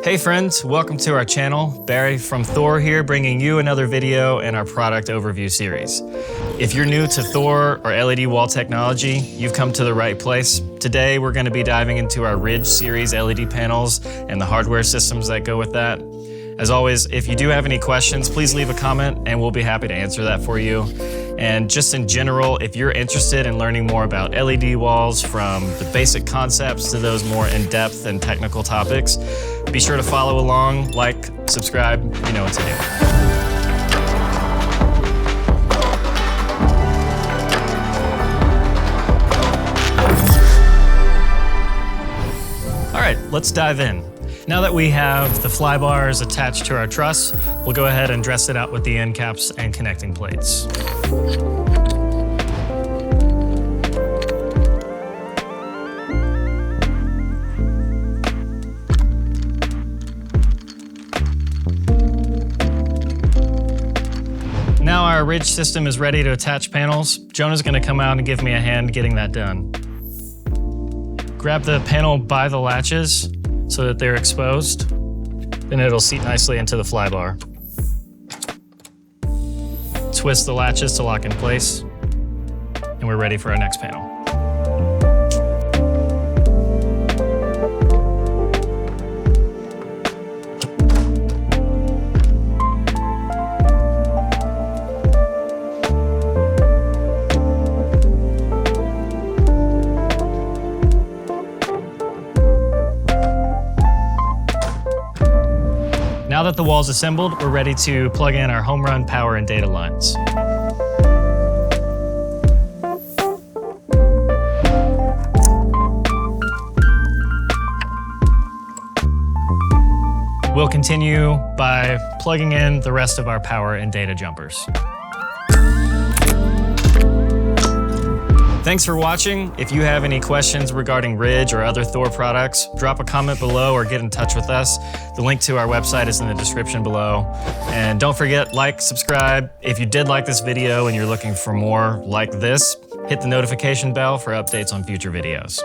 Hey friends, welcome to our channel. Barry from THOR here, bringing you another video in our product overview series. If you're new to THOR or LED wall technology, you've come to the right place. Today, we're going to be diving into our Ridge series LED panels and the hardware systems that go with that. As always, if you do have any questions, please leave a comment and we'll be happy to answer that for you. And just in general, if you're interested in learning more about LED walls, from the basic concepts to those more in-depth and technical topics, be sure to follow along, like, subscribe, you know what to do. All right, let's dive in. Now that we have the fly bars attached to our truss, we'll go ahead and dress it out with the end caps and connecting plates. Now our Ridge system is ready to attach panels. Jonah's gonna come out and give me a hand getting that done. Grab the panel by the latches so that they're exposed, then it'll seat nicely into the fly bar. Twist the latches to lock in place, and we're ready for our next panel. Now that the wall's assembled, we're ready to plug in our home run power and data lines. We'll continue by plugging in the rest of our power and data jumpers. Thanks for watching. If you have any questions regarding Ridge or other THOR products, drop a comment below or get in touch with us. The link to our website is in the description below. And don't forget, like, subscribe. If you did like this video and you're looking for more like this, hit the notification bell for updates on future videos.